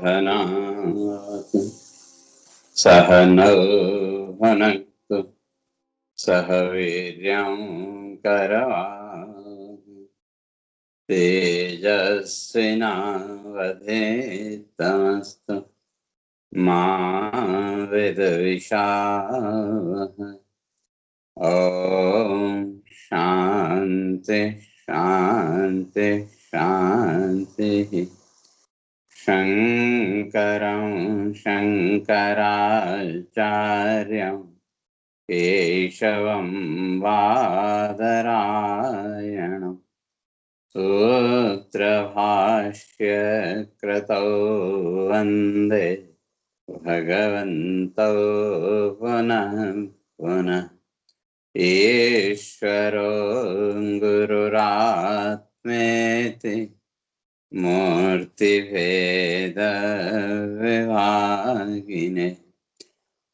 सहनावतु सहनौ भुनक्तु सह वीर्यं करवावहै तेजस्विनावधीतमस्तु मा विद्विषावहै। ॐ शान्ति शान्ति शान्तिः। शङ्करं शङ्कराचार्यं केशवं बादरायणं सूत्रभाष्य कृतौ वन्दे भगवन्तौ पुनः पुनः। ईश्वरो गुरुरात्मेति मूर्तिभेदविभागिने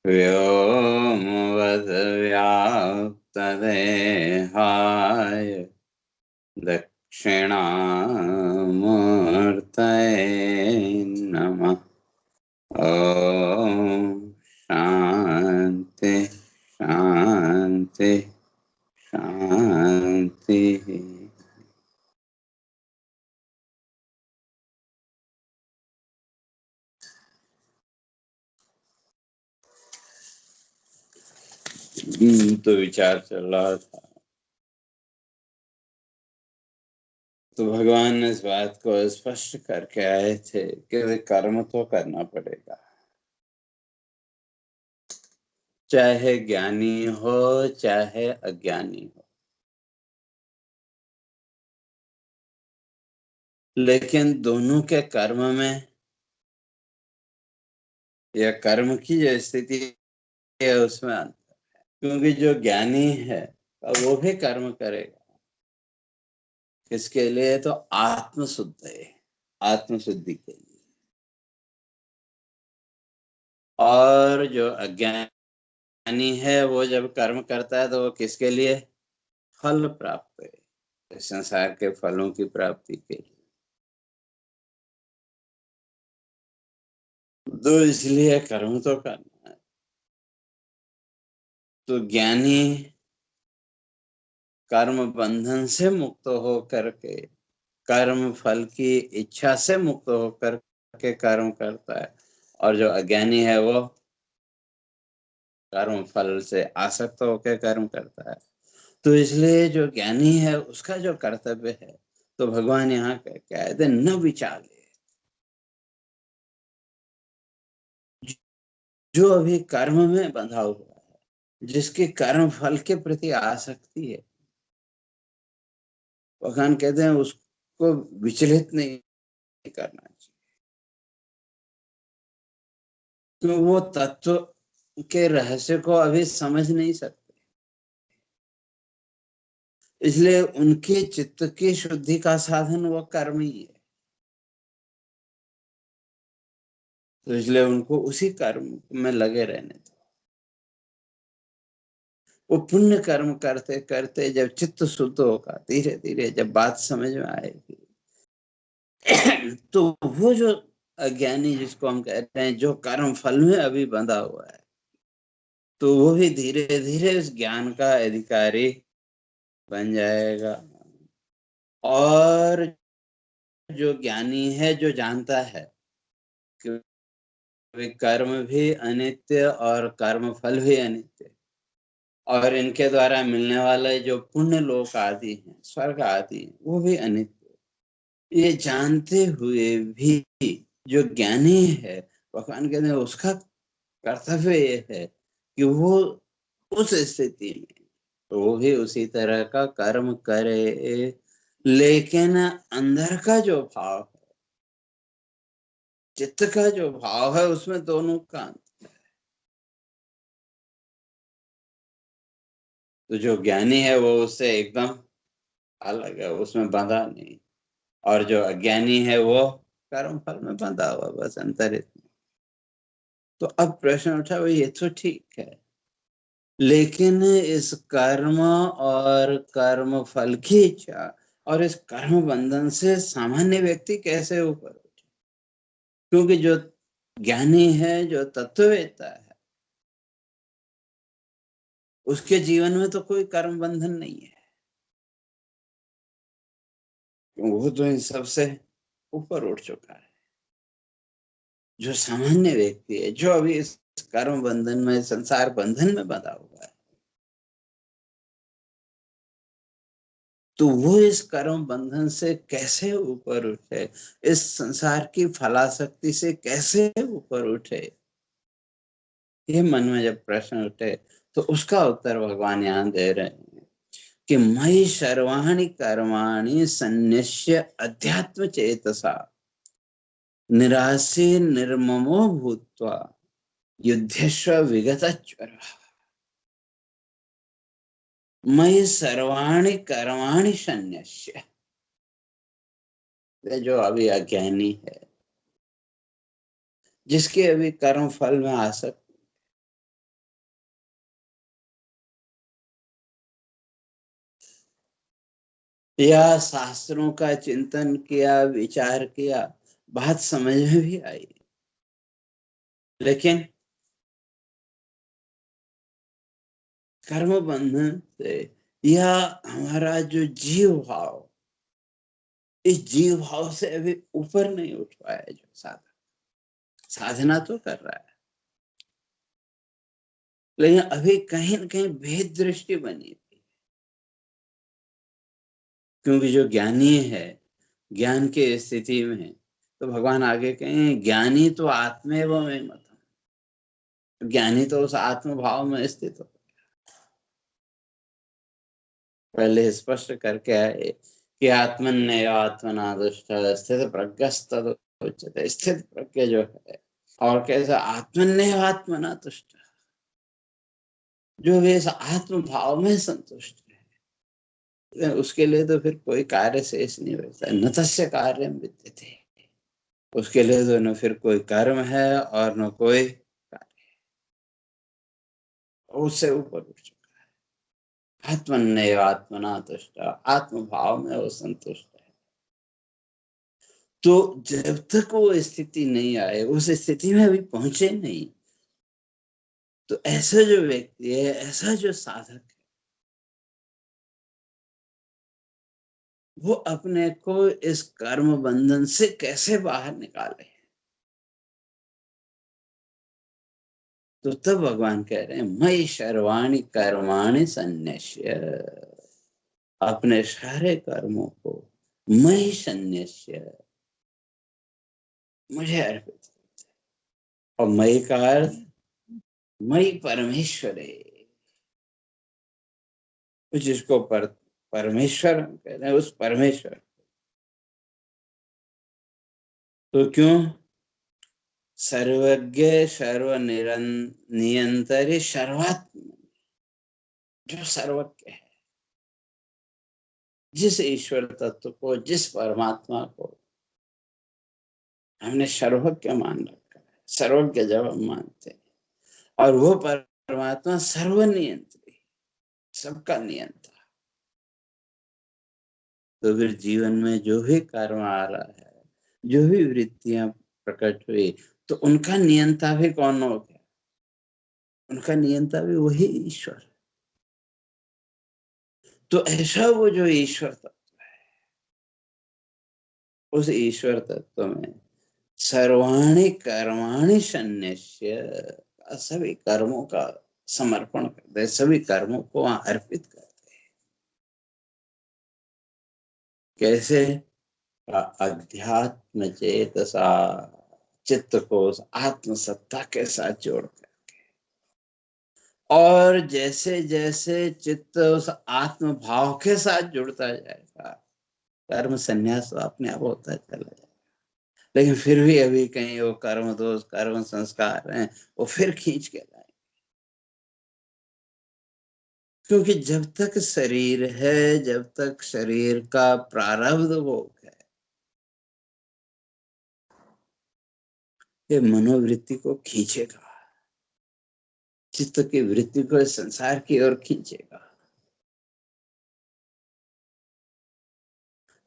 व्योमवद्व्याप्तदेहाय दक्षिणामूर्तये नमः। ॐ शान्ति शान्ति शान्तिः। तो विचार चल रहा था, तो भगवान ने इस बात को स्पष्ट करके आए थे कि वे कर्म तो करना पड़ेगा, चाहे ज्ञानी हो चाहे अज्ञानी हो। लेकिन दोनों के कर्म में या कर्म की जो स्थिति है उसमें अंतर है। क्योंकि जो ज्ञानी है वो भी कर्म करेगा, किसके लिए? तो आत्मशुद्ध है, आत्मशुद्धि के लिए। और जो अज्ञानी है वो जब कर्म करता है तो वो किसके लिए? फल प्राप्त है, संसार के फलों की प्राप्ति के लिए। तो इसलिए कर्म तो करना है। तो ज्ञानी कर्म बंधन से मुक्त हो करके, कर्म फल की इच्छा से मुक्त होकर के कर्म करता है, और जो अज्ञानी है वो कर्म फल से आसक्त होकर कर्म करता है। तो इसलिए जो ज्ञानी है उसका जो कर्तव्य है, तो भगवान यहाँ कहते न विचाले। जो अभी कर्म में बंधा हुआ है, जिसके कर्म फल के प्रति आसक्ति है, भगवान कहते हैं उसको विचलित नहीं करना चाहिए। तो वो तत्व के रहस्य को अभी समझ नहीं सकते, इसलिए उनके चित्त की शुद्धि का साधन वो कर्म ही है। तो इसलिए उनको उसी कर्म में लगे रहने दो। वो पुण्य कर्म करते करते जब चित्त शुद्ध होगा, धीरे धीरे जब बात समझ में आएगी, तो वो जो अज्ञानी जिसको हम कहते हैं, जो कर्म फल में अभी बंधा हुआ है, तो वो भी धीरे धीरे उस ज्ञान का अधिकारी बन जाएगा। और जो ज्ञानी है, जो जानता है कि कर्म भी अनित्य और कर्म फल भी अनित्य, और इनके द्वारा मिलने वाले जो पुण्य लोक आदि हैं, स्वर्ग आदि हैं, वो भी अनित्य। ये जानते हुए भी जो ज्ञानी है, भगवान कहते हैं उसका कर्तव्य ये है कि वो उस स्थिति में तो वो भी उसी तरह का कर्म करे, लेकिन अंदर का जो भाव है, चित्त का जो भाव है, उसमें दोनों का अंतर है। तो जो ज्ञानी है वो उससे एकदम अलग है, उसमें बंधा नहीं, और जो अज्ञानी है वो कर्म फल में बंधा हुआ, बस अंतर इतना। तो अब प्रश्न उठा, भाई ये तो ठीक है, लेकिन इस कर्म और कर्म फल की इच्छा और इस कर्म बंधन से सामान्य व्यक्ति कैसे ऊपर उठे? क्योंकि जो ज्ञानी है, जो तत्ववेत्ता है, उसके जीवन में तो कोई कर्म बंधन नहीं है। वो तो इन सबसे ऊपर उठ चुका है। जो सामान्य व्यक्ति है, जो अभी इस कर्म बंधन में, संसार बंधन में बंधा हुआ है, तो वो इस कर्म बंधन से कैसे ऊपर उठे, इस संसार की फलाशक्ति से कैसे ऊपर उठे, ये मन में जब प्रश्न उठे तो उसका उत्तर भगवान यहाँ दे रहे हैं कि मयि सर्वाणि कर्माणि सन्न्यस्य अध्यात्म चेतसा निराशी निर्ममो भूत्वा युद्धस्व विगतज्वरः। मयि सर्वाणि कर्माणि सन्न्यस्य, जो अभी अज्ञानी है, जिसके अभी कर्म फल में आसक्त, या शास्त्रों का चिंतन किया, विचार किया, बात समझ में भी आई, लेकिन कर्म बंधन से या हमारा जो जीव भाव, इस जीव भाव से अभी ऊपर नहीं उठ पाया। जो साधना तो कर रहा है, लेकिन अभी कहीं न कहीं भेद दृष्टि बनी थी। क्योंकि जो ज्ञानी है, ज्ञान के स्थिति में, तो भगवान आगे कहें ज्ञानी तो आत्मेव में मत, ज्ञानी तो उस आत्म भाव में स्थित हो। पहले स्पष्ट करके आए कि आत्मन्नेव आत्मना दुष्ट स्थित प्रज्ञस्तद उच्यते। स्थित प्रज्ञ जो है, और कैसा आत्मन्नेव आत्मना तुष्ट, जो भी इस आत्म भाव में संतुष्ट है, उसके लिए तो फिर कोई कार्य शेष नहीं बचता। न तस्य कार्यम विद्यते, उसके लिए तो न फिर कोई कर्म है और न कोई कार्य, उससे ऊपर उठ चुका है। आत्मन्नेव आत्मना तुष्ट, आत्म भाव में वो संतुष्ट है। तो जब तक वो स्थिति नहीं आए, उस स्थिति में अभी पहुंचे नहीं, तो ऐसा जो व्यक्ति है, ऐसा जो साधक है, वो अपने को इस कर्म बंधन से कैसे बाहर निकाले। तो तब भगवान कह रहे हैं मयि सर्वाणि कर्माणि सन्न्यस्य, अपने सारे कर्मों को मयि सन्न्यस्य, मुझे अर्पित कर। और मयि का अर्थ मयि परमेश्वरे, जिसको परमेश्वर हम कह रहे हैं, उस परमेश्वर। तो क्यों? सर्वज्ञ सर्व नियंतरी सर्वात्म, जो सर्वज्ञ है, जिस ईश्वर तत्व को, जिस परमात्मा को हमने सर्वज्ञ मान रखा है, सर्वज्ञ जब हम मानते हैं, और वो परमात्मा सर्वनियंत्री, सबका नियंता, तो फिर जीवन में जो भी कर्म आ रहा है, जो भी वृत्तियां प्रकट हुई, तो उनका नियंता भी कौन हो गया? उनका नियंता भी वही ईश्वर। तो ऐसा वो जो ईश्वर तत्व, उस ईश्वर तत्व में सर्वाणि कर्माणि सन्न्यस्य, सभी कर्मों का समर्पण करते, सभी कर्मों को वहां अर्पित करते। कैसे? अध्यात्म चेतसा, चित्त को उस आत्म सत्ता के साथ जोड़कर, और जैसे जैसे चित्त उस आत्म भाव के साथ जुड़ता जाएगा, कर्म संन्यास तो अपने आप होता चला जाएगा। लेकिन फिर भी अभी कहीं वो कर्म दोष, कर्म संस्कार हैं, वो फिर खींच के लाए। क्योंकि जब तक शरीर है, जब तक शरीर का प्रारब्ध भोग है, ये मनोवृत्ति को खींचेगा, चित्त की वृत्ति को संसार की ओर खींचेगा।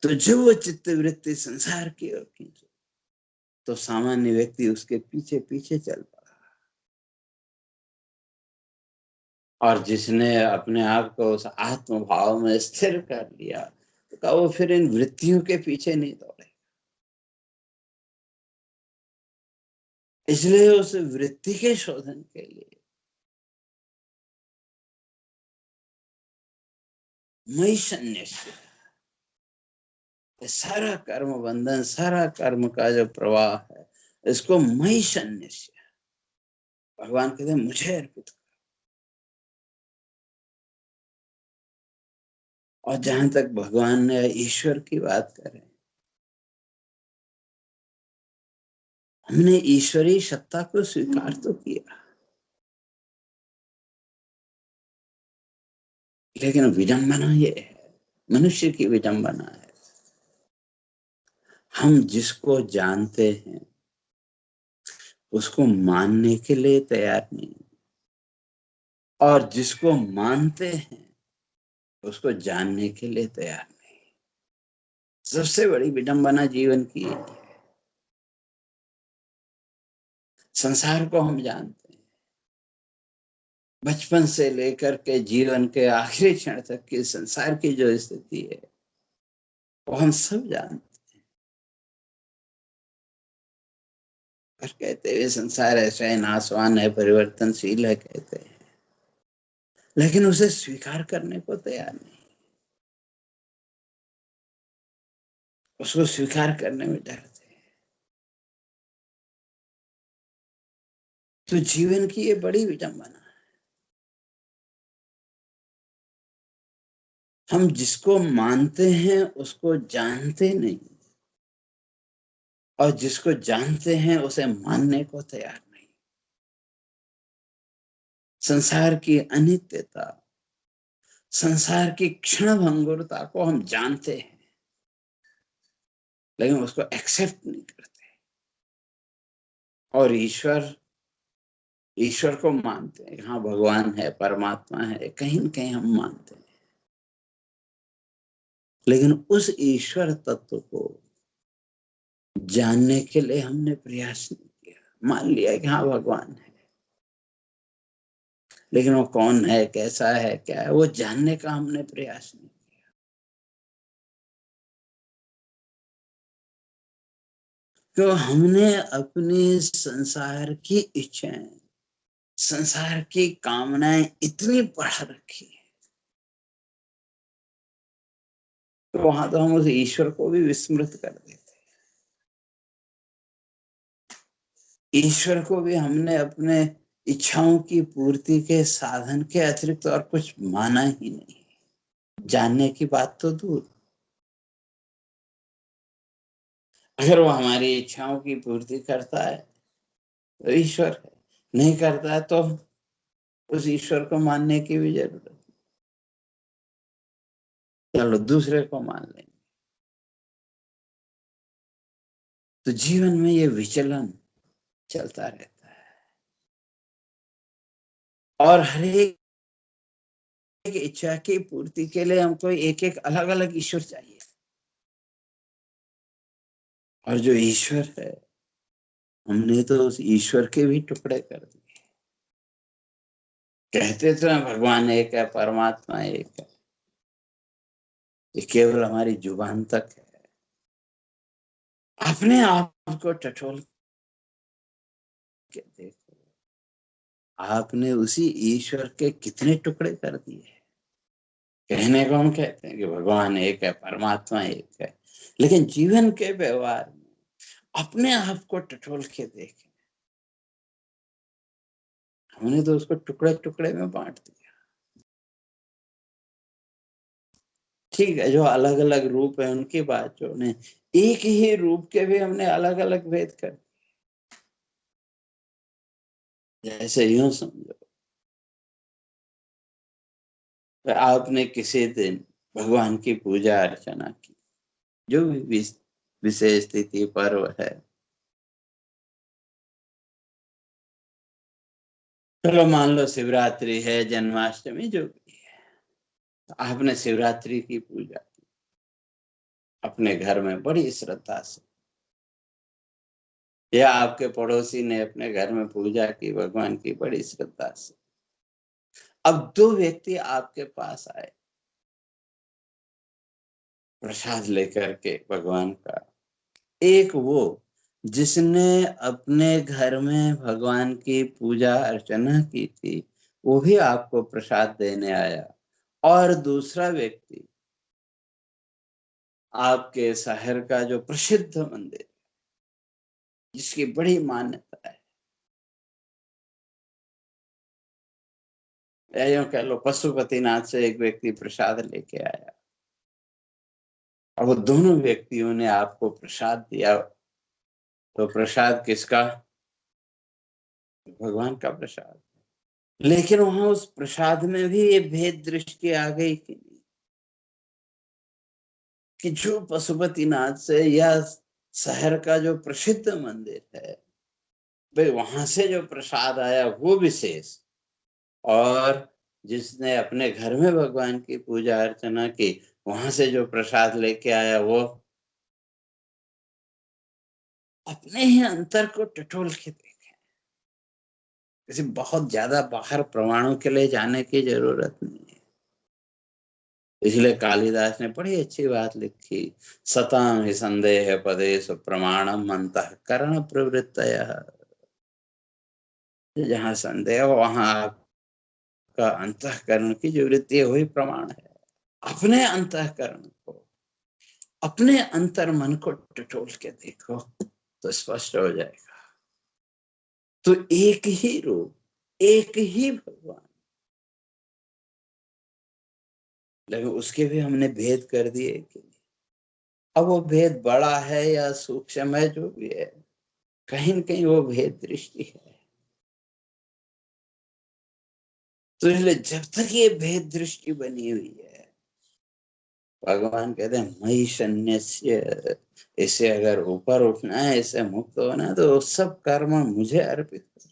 तो जब वो चित्त वृत्ति संसार की ओर खींचे, तो सामान्य व्यक्ति उसके पीछे पीछे चल पड़ा। और जिसने अपने आप को उस आत्म भाव में स्थिर कर लिया, तो कहा वो फिर इन वृत्तियों के पीछे नहीं दौड़े। इसलिए उस वृत्ति के शोधन के लिए मई सन्यासी, सारा कर्म बंधन, सारा कर्म का जो प्रवाह है, इसको मई सन्यासी, भगवान कहते हैं मुझे अर्पित करो। और जहां तक भगवान ने ईश्वर की बात करें, हमने ईश्वरीय सत्ता को स्वीकार तो किया, लेकिन विडंबना ये है, मनुष्य की विडंबना है, हम जिसको जानते हैं उसको मानने के लिए तैयार नहीं, और जिसको मानते हैं उसको जानने के लिए तैयार नहीं। सबसे बड़ी विडंबना जीवन की है। संसार को हम जानते हैं, बचपन से लेकर के जीवन के आखिरी क्षण तक की संसार की जो स्थिति है वो हम सब जानते हैं। पर कहते हुए संसार ऐसा है, नाशवान है, परिवर्तनशील है कहते हैं, लेकिन उसे स्वीकार करने को तैयार नहीं, उसको स्वीकार करने में डरते हैं। तो जीवन की ये बड़ी विडंबना है। हम जिसको मानते हैं उसको जानते नहीं, और जिसको जानते हैं उसे मानने को तैयार नहीं। संसार की अनित्यता, संसार की क्षण भंगुरता को हम जानते हैं, लेकिन उसको एक्सेप्ट नहीं करते। और ईश्वर, ईश्वर को मानते हैं, हाँ भगवान है, परमात्मा है, कहीं न कहीं हम मानते हैं, लेकिन उस ईश्वर तत्व को जानने के लिए हमने प्रयास नहीं किया। मान लिया कि हाँ भगवान है, लेकिन वो कौन है, कैसा है, क्या है, वो जानने का हमने प्रयास नहीं किया। तो हमने अपनी संसार की इच्छाएं, संसार की कामनाएं इतनी बढ़ा रखी है, तो वहां तो हम उस ईश्वर को भी विस्मृत कर देते। ईश्वर को भी हमने अपने इच्छाओं की पूर्ति के साधन के अतिरिक्त और कुछ माना ही नहीं। जानने की बात तो दूर, अगर वो हमारी इच्छाओं की पूर्ति करता है तो ईश्वर है, नहीं करता है तो उस ईश्वर को मानने की भी जरूरत है। चलो दूसरे को मान लेंगे। तो जीवन में ये विचलन चलता रहता है, और हर एक इच्छा की पूर्ति के लिए हमको एक एक अलग अलग ईश्वर चाहिए। और जो ईश्वर है, हमने तो उस ईश्वर के भी टुकड़े कर दिए। कहते तो हैं भगवान एक है, परमात्मा एक है, ये केवल हमारी जुबान तक है। अपने आप को टटोल के देखो, आपने उसी ईश्वर के कितने टुकड़े कर दिए। कहने को हम कहते हैं कि भगवान एक है, परमात्मा एक है, लेकिन जीवन के व्यवहार में अपने आप को टटोल के देखें, हमने तो उसको टुकड़े टुकड़े में बांट दिया। ठीक है, जो अलग अलग रूप है उनकी बात छोड़ने, एक ही रूप के भी हमने अलग अलग भेद कर। जैसे यूं समझो, तो आपने किसी दिन भगवान की पूजा अर्चना की, जो भी विशेष तिथि पर्व है, चलो मान लो शिवरात्रि है, जन्माष्टमी, जो भी है, तो आपने शिवरात्रि की पूजा की अपने घर में बड़ी श्रद्धा से, या आपके पड़ोसी ने अपने घर में पूजा की भगवान की बड़ी श्रद्धा से। अब दो व्यक्ति आपके पास आए प्रसाद लेकर के भगवान का। एक वो जिसने अपने घर में भगवान की पूजा अर्चना की थी, वो भी आपको प्रसाद देने आया। और दूसरा व्यक्ति आपके शहर का जो प्रसिद्ध मंदिर, जिसकी बड़ी मान्यता है, या यूं कह लो पशुपतिनाथ से एक व्यक्ति प्रसाद लेके आया, और वो दोनों व्यक्तियों ने आपको प्रसाद दिया। तो प्रसाद किसका? भगवान का प्रसाद। लेकिन वहां उस प्रसाद में भी ये भेद दृष्टि आ गई कि जो पशुपतिनाथ से या शहर का जो प्रसिद्ध मंदिर है, भाई वहां से जो प्रसाद आया वो विशेष, और जिसने अपने घर में भगवान की पूजा अर्चना की वहां से जो प्रसाद लेके आया वो। अपने ही अंतर को टटोल के देखें। किसी बहुत ज्यादा बाहर प्रमाणों के लिए जाने की जरूरत नहीं है। इसलिए कालिदास ने बड़ी अच्छी बात लिखी, सताम ही संदेह पदेश प्रमाणम अंतःकरण प्रवृत्तयः। जहाँ संदेह हो वहां आपका अंतःकरण की जो वृत्ति है वही प्रमाण है। अपने अंतःकरण को, अपने अंतर मन को टटोल के देखो तो स्पष्ट हो जाएगा। तो एक ही रूप, एक ही भगवान, लेकिन उसके भी हमने भेद कर दिए कि अब वो भेद बड़ा है या सूक्ष्म है, जो भी है, कहीं न कहीं वो भेद दृष्टि है। तो इसलिए जब तक ये भेद दृष्टि बनी हुई है, भगवान कहते हैं मयि सन्न्यस्य, इसे अगर ऊपर उठना है, इससे मुक्त होना है, तो सब कर्म मुझे अर्पित कर दो।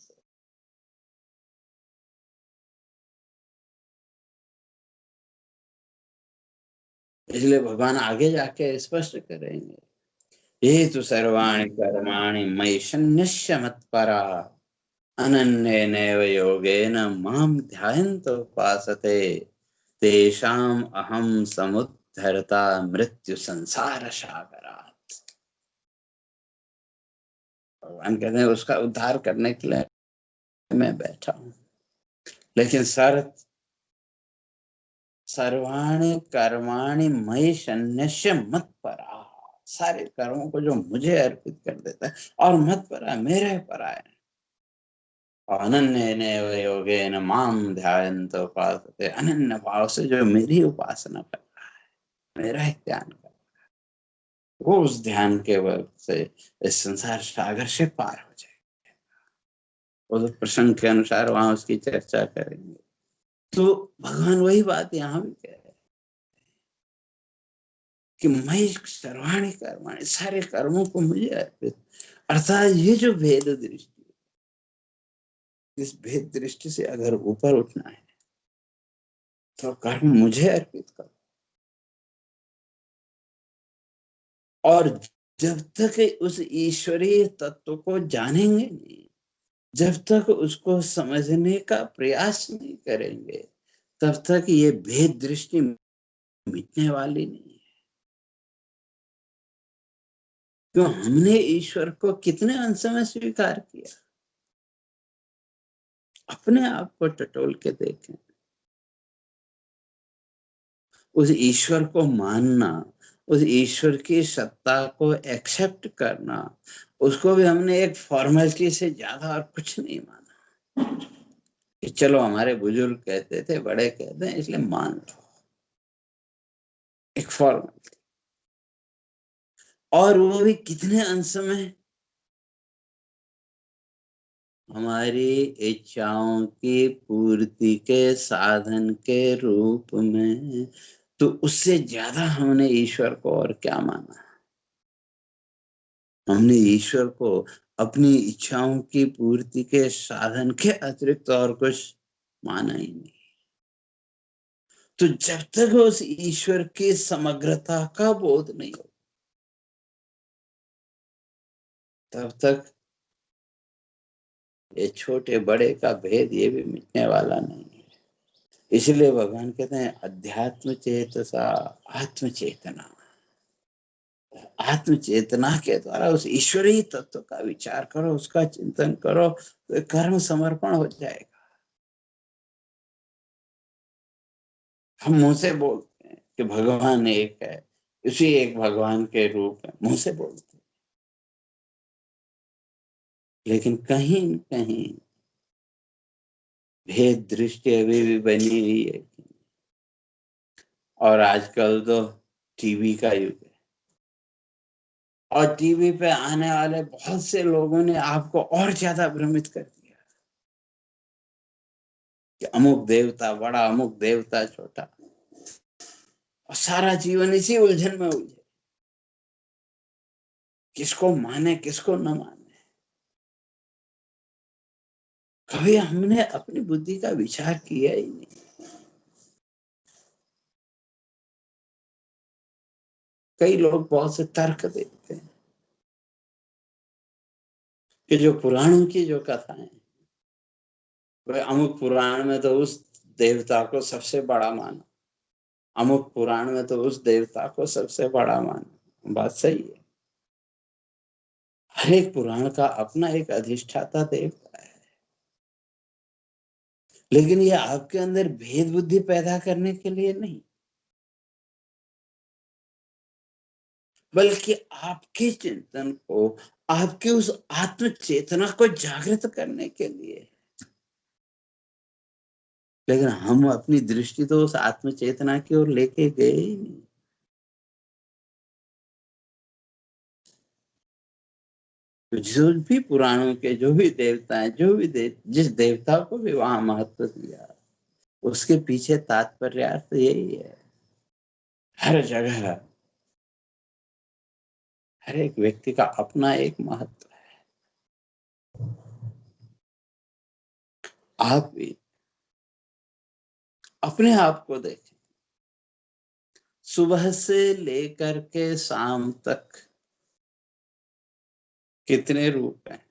इसलिए भगवान आगे जाके स्पष्ट करेंगे, ये तो सर्वाणि कर्माणि मयि सन्न्यस्य मत्परा अनन्येनैव योगेन मां ध्यायन्त उपासते तेषाम् अहं समुद्धरता मृत्यु संसार सागरात्। भगवान कहते हैं उसका उद्धार करने के लिए मैं बैठा हूं, लेकिन शर्त, सर्वाणि कर्माणि मयि सन्न्यस्य मत्परा, सारे कर्मों को जो मुझे अर्पित कर देता है और मत्परा, मेरे परायण, अनन्येनैव योगेन मां ध्यायन्त उपासते, अनन्य भाव से जो मेरी उपासना कर रहा है, मेरा ही ध्यान कर, वो उस ध्यान के बल से इस संसार सागर से पार हो जाए। वो तो प्रसंग के अनुसार वहां उसकी चर्चा करेंगे। तो भगवान वही बात यहाँ भी कह रहे हैं कि मैं सर्वाणि कर्माणि, सारे कर्मों को मुझे अर्पित। अर्थात ये जो भेद दृष्टि, इस भेद दृष्टि से अगर ऊपर उठना है तो कर्म मुझे अर्पित करो। और जब तक उस ईश्वरीय तत्व को जानेंगे नहीं, जब तक उसको समझने का प्रयास नहीं करेंगे, तब तक ये भेद दृष्टि मिटने वाली नहीं है। क्यों? हमने ईश्वर को कितने अंश में स्वीकार किया? अपने आप को टटोल के देखें। उस ईश्वर को मानना, उस ईश्वर की सत्ता को एक्सेप्ट करना, उसको भी हमने एक फॉर्मेलिटी से ज्यादा और कुछ नहीं माना कि चलो हमारे बुजुर्ग कहते थे, बड़े कहते हैं, इसलिए मान लो, एक फॉर्मेलिटी। और वो भी कितने अंश में? हमारी इच्छाओं की पूर्ति के साधन के रूप में। तो उससे ज्यादा हमने ईश्वर को और क्या माना? हमने ईश्वर को अपनी इच्छाओं की पूर्ति के साधन के अतिरिक्त और कुछ माना ही नहीं। तो जब तक उस ईश्वर की समग्रता का बोध नहीं हो, तब तक ये छोटे बड़े का भेद ये भी मिटने वाला नहीं है। इसलिए भगवान कहते हैं अध्यात्म चेतसा आत्म चेतना। आत्म चेतना के द्वारा उस ईश्वरीय तत्व का विचार करो, उसका चिंतन करो, तो कर्म समर्पण हो जाएगा। हम मुंह से बोलते हैं कि भगवान एक है, उसी एक भगवान के रूप में मुंह से बोलते हैं, लेकिन कहीं न कहीं भेद दृष्टि अभी भी बनी हुई है। और आजकल तो टीवी का युग है, और टीवी पे आने वाले बहुत से लोगों ने आपको और ज्यादा भ्रमित कर दिया कि अमुक देवता बड़ा, अमुक देवता छोटा, और सारा जीवन इसी उलझन में उलझे, किसको माने किसको न माने। कभी हमने अपनी बुद्धि का विचार किया ही नहीं। कई लोग बहुत से तर्क देते हैं कि जो पुराणों की जो कथाएं, वह अमुक पुराण में तो उस देवता को सबसे बड़ा माना, अमुक पुराण में तो उस देवता को सबसे बड़ा माना। बात सही है, हर एक पुराण का अपना एक अधिष्ठाता देवता है, लेकिन ये आपके अंदर भेद बुद्धि पैदा करने के लिए नहीं, बल्कि आपके चिंतन को, आपके उस आत्म चेतना को जागृत करने के लिए। लेकिन हम अपनी दृष्टि तो उस आत्म चेतना की ओर लेके गए ही नहीं। तो जो भी पुराणों के जो भी देवता हैं, जो भी जिस देवता को भी वहां महत्व दिया, उसके पीछे तात्पर्यार्थ यही है। हर जगह हर एक व्यक्ति का अपना एक महत्व है। आप भी अपने आप को देखें, सुबह से लेकर के शाम तक कितने रूप हैं।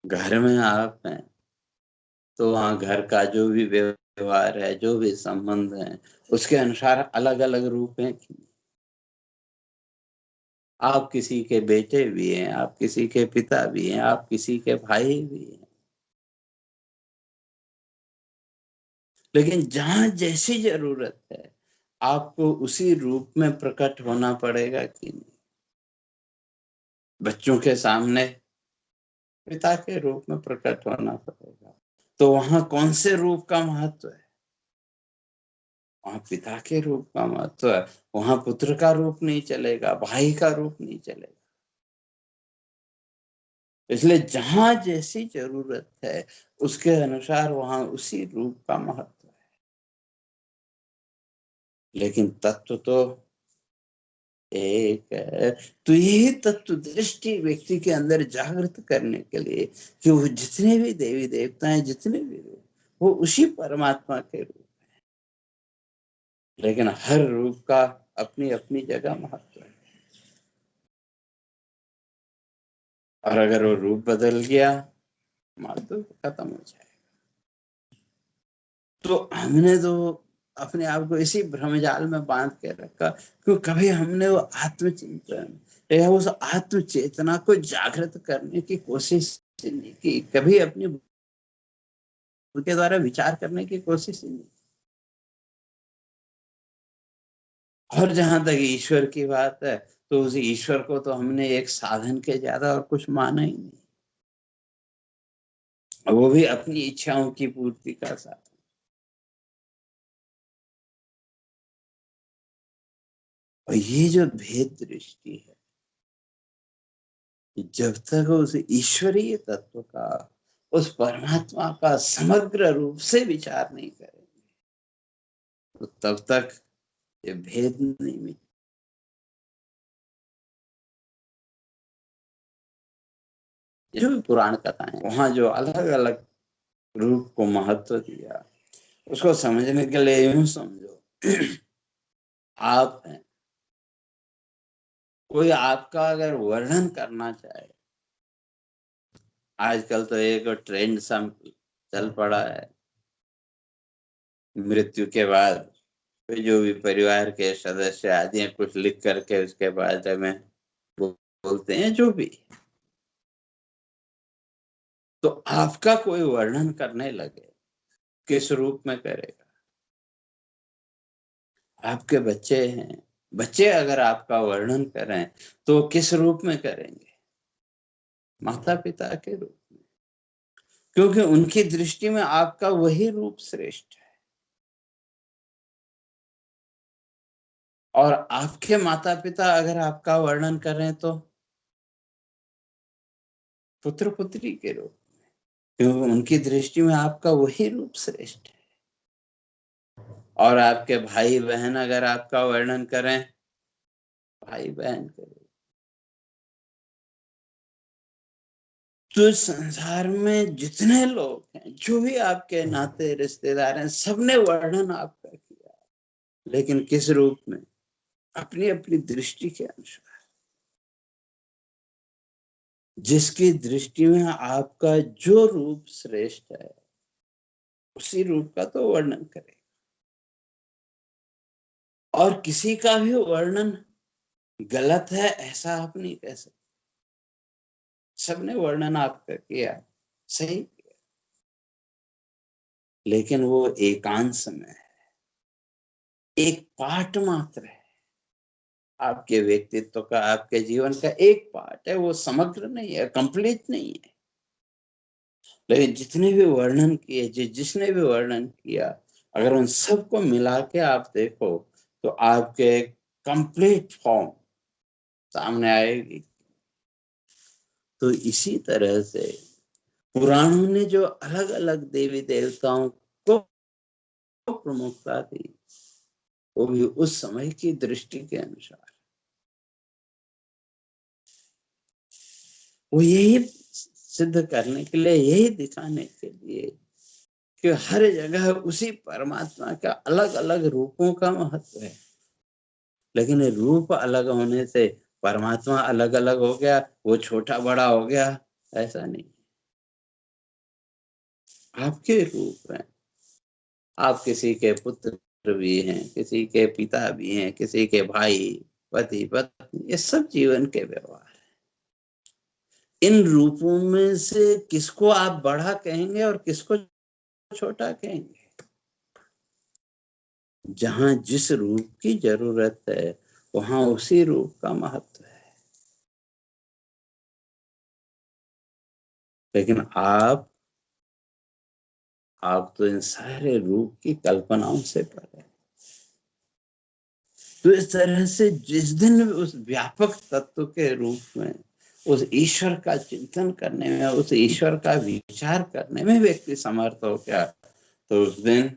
घर में आप हैं तो वहां घर का जो भी व्यवहार है, जो भी संबंध है, उसके अनुसार अलग अलग रूप हैं। आप किसी के बेटे भी हैं, आप किसी के पिता भी हैं, आप किसी के भाई भी हैं, लेकिन जहां जैसी जरूरत है आपको उसी रूप में प्रकट होना पड़ेगा कि नहीं। बच्चों के सामने पिता के रूप में प्रकट होना पड़ेगा, तो वहां कौन से रूप का महत्व है? वहां पिता के रूप का महत्व है। वहां पुत्र का रूप नहीं चलेगा, भाई का रूप नहीं चलेगा। इसलिए जहां जैसी जरूरत है उसके अनुसार वहां उसी रूप का महत्व है। लेकिन तत्व तो एक है। तो यही तत्व दृष्टि व्यक्ति के अंदर जागृत करने के लिए कि वो जितने भी देवी देवता हैं, जितने भी रूप, वो उसी परमात्मा के रूप। लेकिन हर रूप का अपनी अपनी जगह महत्व है, और अगर वो रूप बदल गया महत्व खत्म हो जाए। तो हमने तो अपने आप को इसी भ्रमजाल में बांध के रखा, क्योंकि कभी हमने वो आत्मचिंतन या उस आत्म चेतना को जागृत करने की कोशिश नहीं की, कभी अपनी बुद्धि के द्वारा विचार करने की कोशिश ही नहीं। और जहां तक ईश्वर की बात है, तो उस ईश्वर को तो हमने एक साधन के ज्यादा और कुछ माना ही नहीं, और वो भी अपनी इच्छाओं की पूर्ति का साधन। और ये जो भेद दृष्टि है, जब तक उस ईश्वरीय तत्व का, उस परमात्मा का समग्र रूप से विचार नहीं करेंगे, तो तब तक ये भेद नहीं मिले। जो भी पुराण कथाएं, वहां जो अलग अलग रूप को महत्व दिया, उसको समझने के लिए यूं समझो, आप हैं, कोई आपका अगर वर्णन करना चाहे, आजकल तो एक ट्रेंड सा चल पड़ा है, मृत्यु के बाद कोई जो भी परिवार के सदस्य आदि हैं, कुछ लिख करके उसके बाद में बोलते हैं जो भी। तो आपका कोई वर्णन करने लगे, किस रूप में करेगा? आपके बच्चे हैं, बच्चे अगर आपका वर्णन करें तो किस रूप में करेंगे? माता पिता के रूप में, क्योंकि उनकी दृष्टि में आपका वही रूप श्रेष्ठ है। और आपके माता पिता अगर आपका वर्णन करें तो पुत्र पुत्री के रूप, क्योंकि उनकी दृष्टि में आपका वही रूप श्रेष्ठ है। और आपके भाई बहन अगर आपका वर्णन करें, भाई बहन के रूप। तो संसार में जितने लोग हैं, जो भी आपके नाते रिश्तेदार हैं, सबने वर्णन आपका किया, लेकिन किस रूप में? अपनी अपनी दृष्टि के अनुसार। जिसकी दृष्टि में आपका जो रूप श्रेष्ठ है, उसी रूप का तो वर्णन करें। और किसी का भी वर्णन गलत है ऐसा आप नहीं कह सकते। सबने वर्णन आपका किया, सही, लेकिन वो एकांश में है, एक पार्ट मात्र है आपके व्यक्तित्व का, आपके जीवन का एक पार्ट है, वो समग्र नहीं है, कंप्लीट नहीं है। लेकिन जितने भी वर्णन किए, जिसने भी वर्णन किया, अगर उन सबको मिला के आप देखो तो आपके कंप्लीट फॉर्म सामने आएगी। तो इसी तरह से पुराणों ने जो अलग अलग देवी देवताओं को प्रमुखता दी, वो भी उस समय की दृष्टि के अनुसार। वो यही सिद्ध करने के लिए, यही दिखाने के लिए कि हर जगह उसी परमात्मा का अलग अलग रूपों का महत्व है। लेकिन रूप अलग होने से परमात्मा अलग अलग हो गया, वो छोटा बड़ा हो गया, ऐसा नहीं। आपके रूप हैं, आप किसी के पुत्र भी हैं, किसी के पिता भी हैं, किसी के भाई, पति पत्नी, ये सब जीवन के व्यवहार। इन रूपों में से किसको आप बड़ा कहेंगे और किसको छोटा कहेंगे? जहां जिस रूप की जरूरत है, वहां उसी रूप का महत्व है। लेकिन आप तो इन सारे रूप की कल्पनाओं से परे। तो इस तरह से जिस दिन उस व्यापक तत्व के रूप में, उस ईश्वर का चिंतन करने में, उस ईश्वर का विचार करने में व्यक्ति समर्थ हो गया, तो उस दिन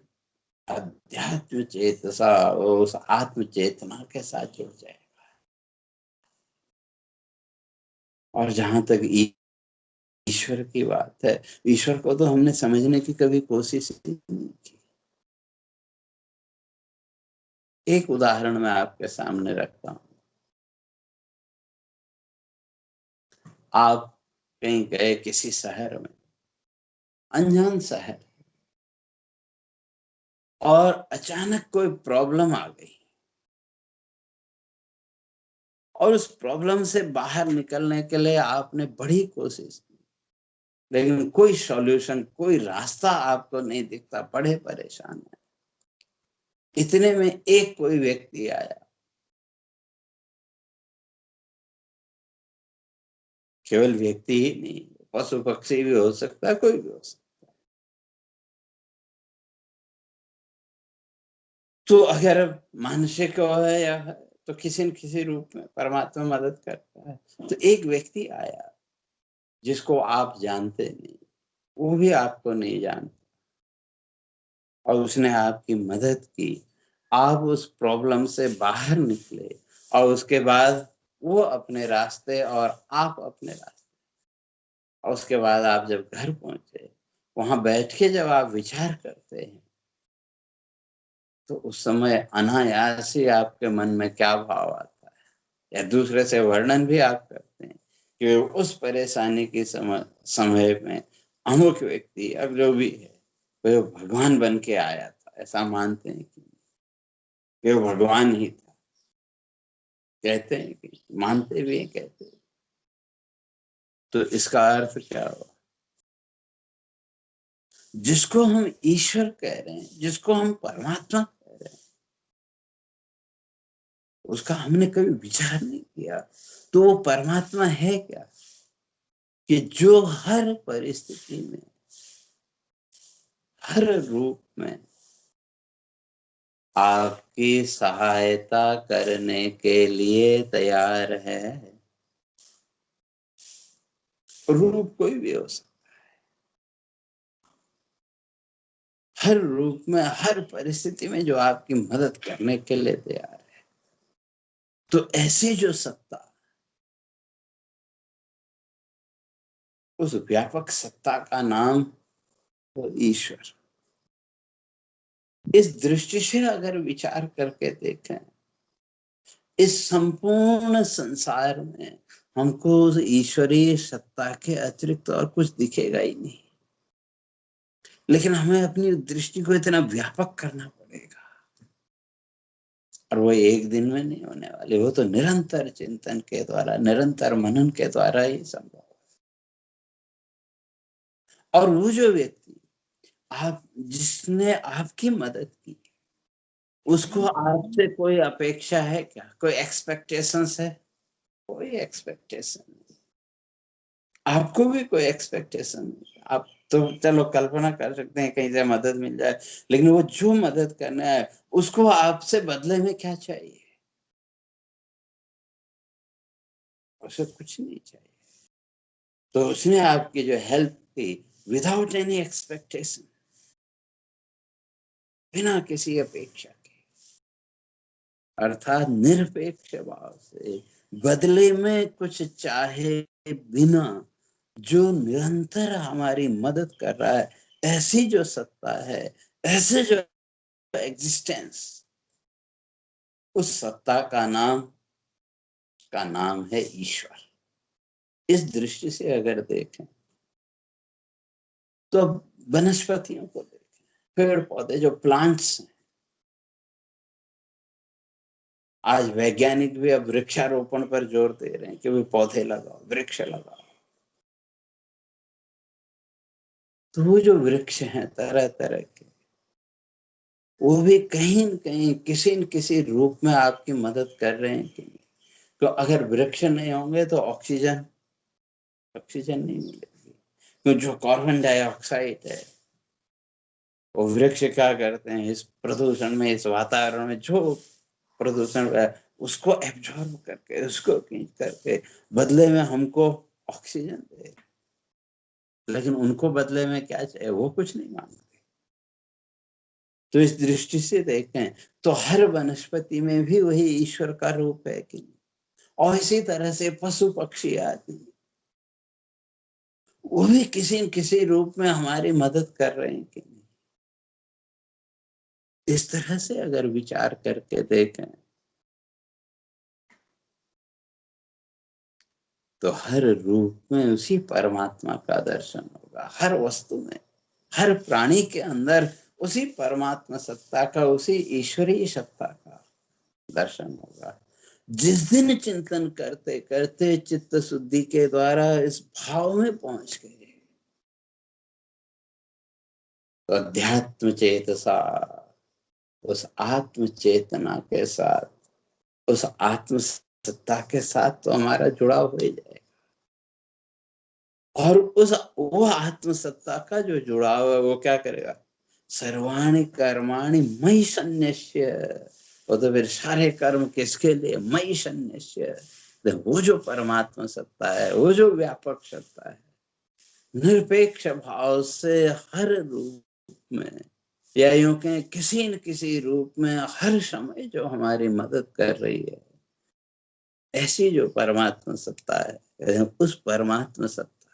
अध्यात्म चेतसा उस आत्म चेतना के साथ जुड़ जाए। और जहां तक ईश्वर की बात है, ईश्वर को तो हमने समझने की कभी कोशिश ही नहीं की। एक उदाहरण मैं आपके सामने रखता हूं। आप कहीं गए किसी शहर में, अनजान शहर, और अचानक कोई प्रॉब्लम आ गई, और उस प्रॉब्लम से बाहर निकलने के लिए आपने बड़ी कोशिश की, लेकिन कोई सॉल्यूशन, कोई रास्ता आपको नहीं दिखता, बड़े परेशान है। इतने में एक कोई व्यक्ति आया, केवल व्यक्ति ही नहीं, पशु पक्षी भी हो सकता है, कोई भी हो सकता। तो अगर मानसिक है या है, तो किसी न किसी रूप में परमात्मा मदद करता है। तो एक व्यक्ति आया जिसको आप जानते नहीं, वो भी आपको नहीं जानता, और उसने आपकी मदद की। आप उस प्रॉब्लम से बाहर निकले, और उसके बाद वो अपने रास्ते और आप अपने रास्ते। और उसके बाद आप जब घर पहुंचे, वहां बैठ के जब आप विचार करते हैं, तो उस समय अनायास ही आपके मन में क्या भाव आता है, या दूसरे से वर्णन भी आप करते हैं कि उस परेशानी के समय में अमुक व्यक्ति अब जो भी है वो भगवान बन के आया था, ऐसा मानते हैं कि वो भगवान ही था? कहते हैं कि मानते भी हैं, कहते हैं। तो इसका अर्थ क्या हुआ? जिसको हम ईश्वर कह रहे हैं, जिसको हम परमात्मा कह रहे हैं, उसका हमने कभी विचार नहीं किया। तो वो परमात्मा है क्या? कि जो हर परिस्थिति में, हर रूप में आपकी सहायता करने के लिए तैयार है। रूप कोई भी हो सकता, हर रूप में, हर परिस्थिति में जो आपकी मदद करने के लिए तैयार है। तो ऐसी जो सत्ता, उस व्यापक सत्ता का नाम वो ईश्वर। इस दृष्टि से अगर विचार करके देखें, इस संपूर्ण संसार में हमको उस ईश्वरीय सत्ता के अतिरिक्त और कुछ दिखेगा ही नहीं। लेकिन हमें अपनी दृष्टि को इतना व्यापक करना पड़ेगा, और वो एक दिन में नहीं होने वाली। वो तो निरंतर चिंतन के द्वारा, निरंतर मनन के द्वारा ही संभव। और वो जो व्यक्ति आप, जिसने आपकी मदद की, उसको आपसे कोई अपेक्षा है क्या? कोई एक्सपेक्टेशंस है? कोई एक्सपेक्टेशन नहीं। आपको भी कोई एक्सपेक्टेशन नहीं। आप तो चलो कल्पना कर सकते हैं कहीं से मदद मिल जाए, लेकिन वो जो मदद करना है उसको आपसे बदले में क्या चाहिए? उसे कुछ नहीं चाहिए। तो उसने आपकी जो हेल्प की विदाउट एनी एक्सपेक्टेशन, बिना किसी अपेक्षा के, अर्थात निरपेक्ष भाव से, बदले में कुछ चाहे बिना, जो निरंतर हमारी मदद कर रहा है। ऐसी जो सत्ता है, ऐसे जो एग्जिस्टेंस, उस सत्ता का नाम है ईश्वर। इस दृष्टि से अगर देखें तो अब वनस्पतियों को देखें, पेड़ पौधे जो प्लांट्स हैं, आज वैज्ञानिक भी अब वृक्षारोपण पर जोर दे रहे हैं कि भी पौधे लगाओ, वृक्ष लगाओ। तो वो जो वृक्ष हैं तरह तरह के, वो भी कहीं न कहीं, किसी न किसी रूप में आपकी मदद कर रहे हैं कि नहीं? तो अगर वृक्ष नहीं होंगे तो ऑक्सीजन ऑक्सीजन नहीं मिलेगी। तो जो कार्बन डाइऑक्साइड है, वो वृक्ष क्या करते हैं, इस प्रदूषण में, इस वातावरण में जो प्रदूषण है उसको एब्जॉर्ब करके, उसको खींच करके बदले में हमको ऑक्सीजन दे। लेकिन उनको बदले में क्या चाहिए? वो कुछ नहीं मांगते। तो इस दृष्टि से देखें तो हर वनस्पति में भी वही ईश्वर का रूप है कि नहीं? और इसी तरह से पशु पक्षी आदि, वो भी किसी न किसी रूप में हमारी मदद कर रहे हैं कि नहीं? इस तरह से अगर विचार करके देखें तो हर रूप में उसी परमात्मा का दर्शन होगा। हर वस्तु में, हर प्राणी के अंदर उसी परमात्मा सत्ता का, उसी ईश्वरीय सत्ता का दर्शन होगा। जिस दिन चिंतन करते करते चित्त शुद्धि के द्वारा इस भाव में पहुंच गए, तो अध्यात्म चेतसा, उस आत्म चेतना के साथ, उस आत्म सत्ता के साथ तो हमारा जुड़ाव हो जाएगा। और उस वो आत्म सत्ता का जो जुड़ाव है वो क्या करेगा? सर्वाणि कर्माणि मयि सन्न्यस्य। वो तो फिर सारे कर्म किसके लिए? मयि सन्न्यस्य। वो जो परमात्मा सत्ता है, वो जो व्यापक सत्ता है, निरपेक्ष भाव से हर रूप में, या यूं कहें किसी न किसी रूप में, हर समय जो हमारी मदद कर रही है, ऐसी जो परमात्मा सत्ता है, उस परमात्मा सत्ता,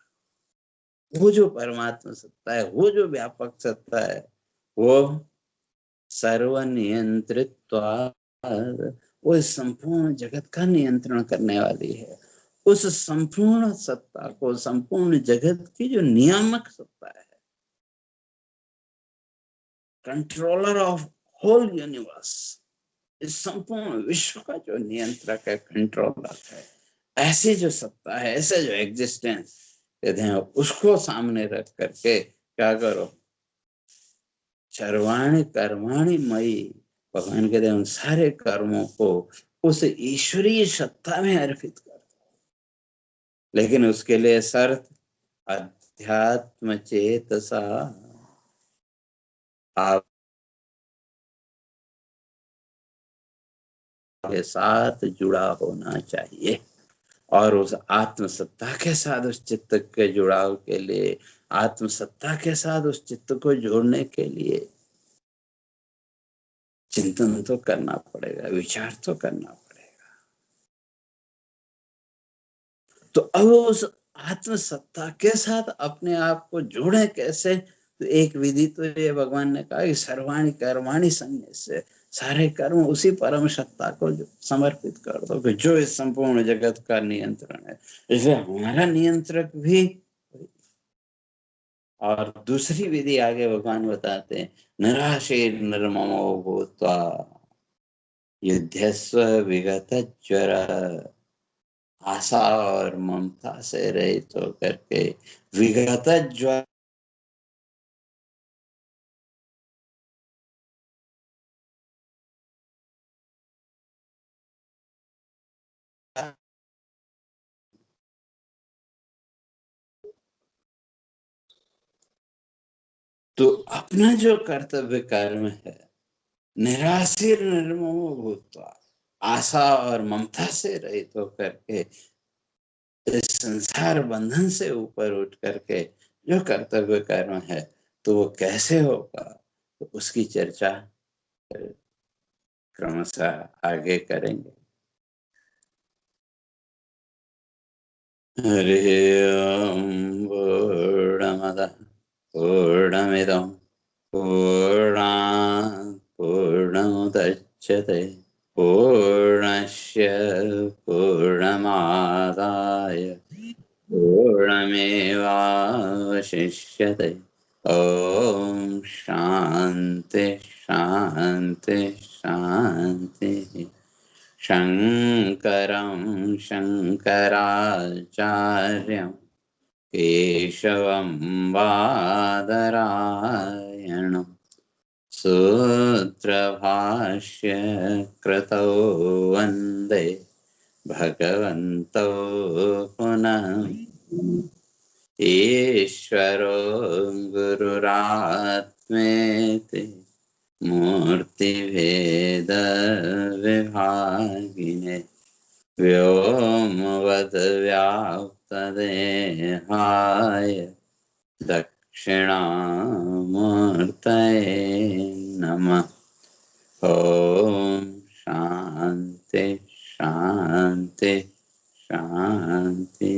वो जो परमात्मा सत्ता है, वो जो व्यापक सत्ता है, वो सर्वनियंत्रित्वात्, वो इस संपूर्ण जगत का नियंत्रण करने वाली है। उस संपूर्ण सत्ता को, संपूर्ण जगत की जो नियामक सत्ता है, कंट्रोलर ऑफ होल यूनिवर्स, इस संपूर्ण विश्व का जो नियंत्रक है, कंट्रोलर है, ऐसी जो सत्ता है, ऐसे जो एग्जिस्टेंस कहते हैं, उसको सामने रख करके क्या करो, सर्वाणि कर्माणि मयि, भगवान कहते हैं उन सारे कर्मों को उस ईश्वरीय सत्ता में अर्पित कर। लेकिन उसके लिए शर्त, अध्यात्म चेतसा, आप के साथ जुड़ा होना चाहिए। और उस आत्म सत्ता के साथ उस चित्त के जुड़ाव के लिए, आत्म सत्ता के साथ उस चित्त को जोड़ने के लिए चिंतन तो करना पड़ेगा, विचार तो करना पड़ेगा। तो अब उस आत्म सत्ता के साथ अपने आप को जोड़े कैसे? तो एक विधि तो ये भगवान ने कहा कि सर्वाणि कर्माणि संन्यास्य, सारे कर्म उसी परम सत्ता को समर्पित कर दो कि जो इस संपूर्ण जगत का नियंत्रण है। इसलिए हमारा नियंत्रक भी। और दूसरी विधि आगे भगवान बताते हैं, निराशीर निर्ममो भूत्वा युध्यस्व विगत ज्वर, आशा और ममता से रहित होकर के विगत ज्वर तो अपना जो कर्तव्य कर्म है, निराशीर निर्ममो भूत्वा, आशा और ममता से रहित होकर के इस संसार बंधन से ऊपर उठ करके जो कर्तव्य कर्म है, तो वो कैसे होगा, तो उसकी चर्चा क्रमशः आगे करेंगे। हरि ओम। पूर्णमदः पूर्णमिदं पूर्णात् पूर्णमुदच्यते पूर्णस्य पूर्णमादाय पूर्णमेवावशिष्यते। ओम शांति शांति शांति। शंकरं शंकराचार्यं केशवं बादरायणं सूत्रभाष्य कृतौ वन्दे भगवन्तौ पुनः ईश्वरो गुरुरात्मेति मूर्तिभेद विभागिने व्योमवद्व्याप्तदेहाय दक्षिणामूर्तये नमः। ओम शांति शांति शांति।